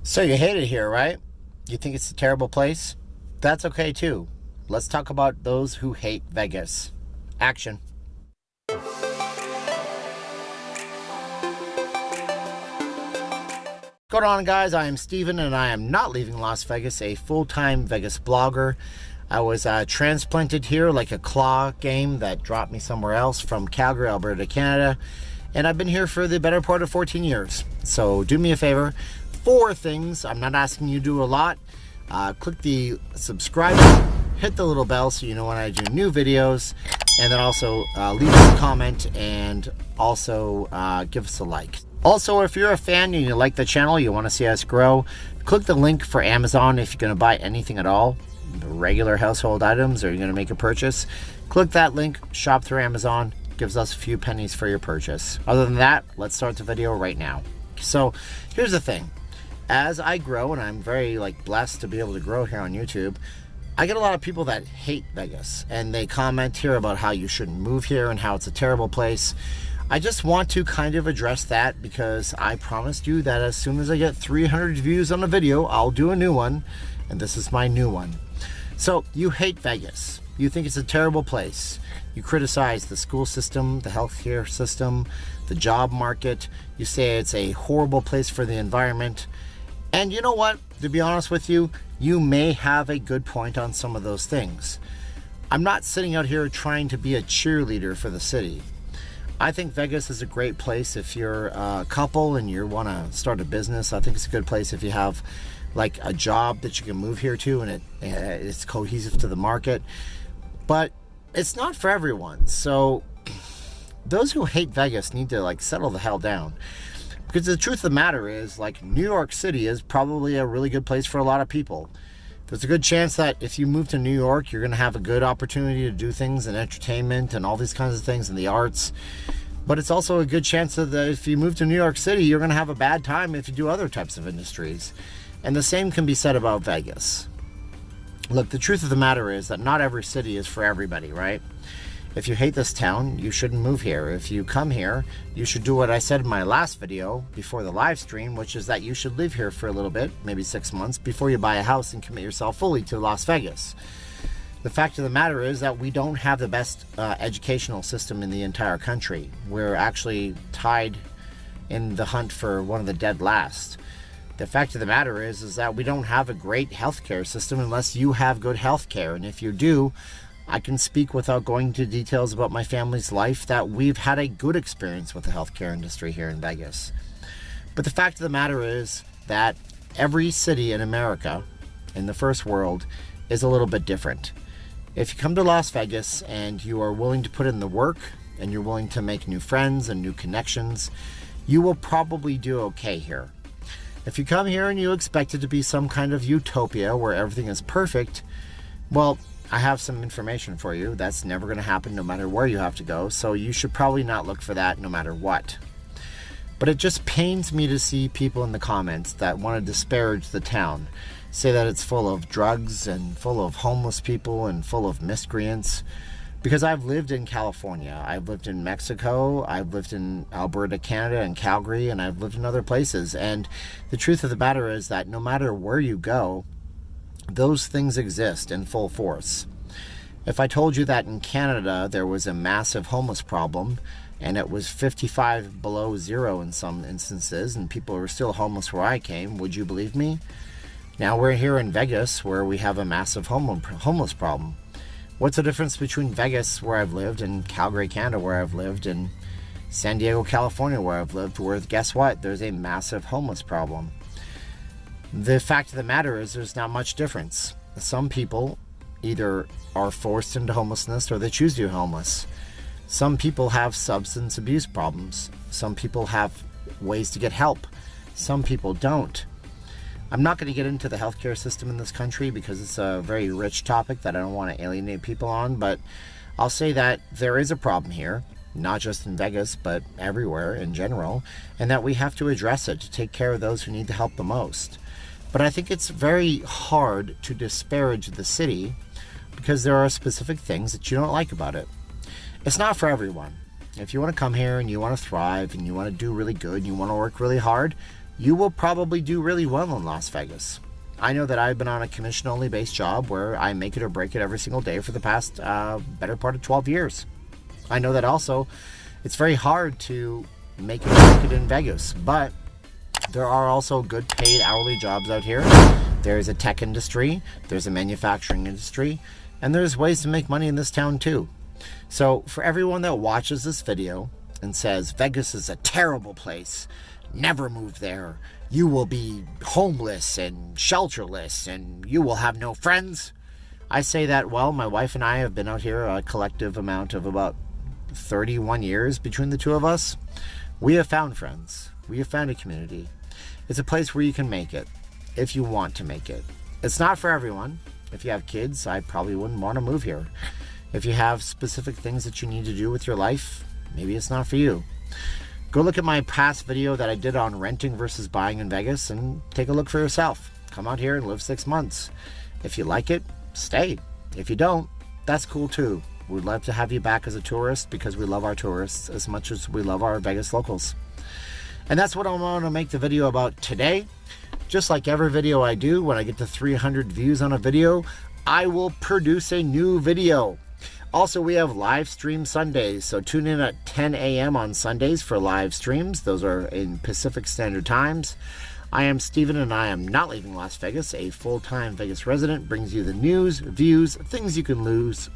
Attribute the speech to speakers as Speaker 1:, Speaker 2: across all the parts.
Speaker 1: So you hate it here, right? You think it's a terrible place? That's okay too. Let's talk about those who hate Vegas. Action. What's going on, guys? I am Steven and I am not leaving Las Vegas, a full-time Vegas blogger. I was transplanted here like a claw game that dropped me somewhere else from Calgary, Alberta, Canada. And I've been here for the better part of 14 years. So do me a favor. 4 things. I'm not asking you to do a lot. Click the subscribe button, hit the little bell so you know when I do new videos, and then also leave us a comment and also give us a like. Also, if you're a fan and you like the channel, you want to see us grow, click the link for Amazon if you're going to buy anything at all, regular household items, or you're going to make a purchase. Click that link, shop through Amazon, gives us a few pennies for your purchase. Other than that, let's start the video right now. So here's the thing. As I grow, and I'm very blessed to be able to grow here on YouTube, I get a lot of people that hate Vegas, and they comment here about how you shouldn't move here and how it's a terrible place. I just want to kind of address that because I promised you that as soon as I get 300 views on a video, I'll do a new one, and this is my new one. So you hate Vegas. You think it's a terrible place. You criticize the school system, the healthcare system, the job market. You say it's a horrible place for the environment. And you know what? To be honest with you, you may have a good point on some of those things. I'm not sitting out here trying to be a cheerleader for the city. I think Vegas is a great place if you're a couple and you want to start a business. I think it's a good place if you have a job that you can move here to and it's cohesive to the market. But it's not for everyone. So those who hate Vegas need to settle the hell down. Because the truth of the matter is, New York City is probably a really good place for a lot of people. There's a good chance that if you move to New York, you're going to have a good opportunity to do things in entertainment and all these kinds of things in the arts. But it's also a good chance that if you move to New York City, you're going to have a bad time if you do other types of industries. And the same can be said about Vegas. Look, the truth of the matter is that not every city is for everybody, right? If you hate this town, you shouldn't move here. If you come here, you should do what I said in my last video before the live stream, which is that you should live here for a little bit, maybe 6 months, before you buy a house and commit yourself fully to Las Vegas. The fact of the matter is that we don't have the best educational system in the entire country. We're actually tied in the hunt for one of the dead last. The fact of the matter is that we don't have a great healthcare system unless you have good healthcare. And if you do, I can speak without going into details about my family's life that we've had a good experience with the healthcare industry here in Vegas. But the fact of the matter is that every city in America, in the first world, is a little bit different. If you come to Las Vegas and you are willing to put in the work and you're willing to make new friends and new connections, you will probably do okay here. If you come here and you expect it to be some kind of utopia where everything is perfect, well, I have some information for you. That's never going to happen no matter where you have to go, so you should probably not look for that no matter what. But it just pains me to see people in the comments that want to disparage the town, say that it's full of drugs and full of homeless people and full of miscreants. Because I've lived in California, I've lived in Mexico, I've lived in Alberta, Canada, and Calgary, and I've lived in other places. And the truth of the matter is that no matter where you go, those things exist in full force. If I told you that in Canada there was a massive homeless problem and it was 55 below zero in some instances and people were still homeless where I came, would you believe me? Now we're here in Vegas where we have a massive homeless problem. What's the difference between Vegas, where I've lived, and Calgary, Canada, where I've lived, and San Diego, California, where I've lived, where guess what? There's a massive homeless problem. The fact of the matter is there's not much difference. Some people either are forced into homelessness or they choose to be homeless. Some people have substance abuse problems. Some people have ways to get help. Some people don't. I'm not going to get into the healthcare system in this country because it's a very rich topic that I don't want to alienate people on, but I'll say that there is a problem here, not just in Vegas, but everywhere in general, and that we have to address it to take care of those who need the help the most. But I think it's very hard to disparage the city because there are specific things that you don't like about it. It's not for everyone. If you want to come here and you want to thrive and you want to do really good and you want to work really hard, you will probably do really well in Las Vegas. I know that I've been on a commission-only based job where I make it or break it every single day for the past better part of 12 years. I know that also it's very hard to make it or break it in Vegas, but there are also good paid hourly jobs out here. There's a tech industry, there's a manufacturing industry, and there's ways to make money in this town too. So for everyone that watches this video and says Vegas is a terrible place, never move there, you will be homeless and shelterless and you will have no friends, I say that, well, my wife and I have been out here a collective amount of about 31 years between the two of us. We have found friends. We have found a community. It's a place where you can make it if you want to make it. It's not for everyone. If you have kids, I probably wouldn't want to move here. If you have specific things that you need to do with your life, maybe it's not for you. Go look at my past video that I did on renting versus buying in Vegas and take a look for yourself. Come out here and live 6 months. If you like it, stay. If you don't, that's cool too. We'd love to have you back as a tourist because we love our tourists as much as we love our Vegas locals. And that's what I want to make the video about today. Just like every video I do, when I get to 300 views on a video, I will produce a new video. Also, we have live stream Sundays, so tune in at 10 a.m. on Sundays for live streams. Those are in Pacific Standard Times. I am Steven, and I am not leaving Las Vegas. A full-time Vegas resident brings you the news, views, things you can use.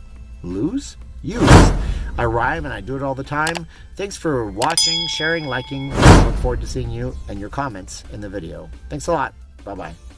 Speaker 1: I rhyme, and I do it all the time. Thanks for watching, sharing, liking. I look forward to seeing you and your comments in the video. Thanks a lot. Bye-bye.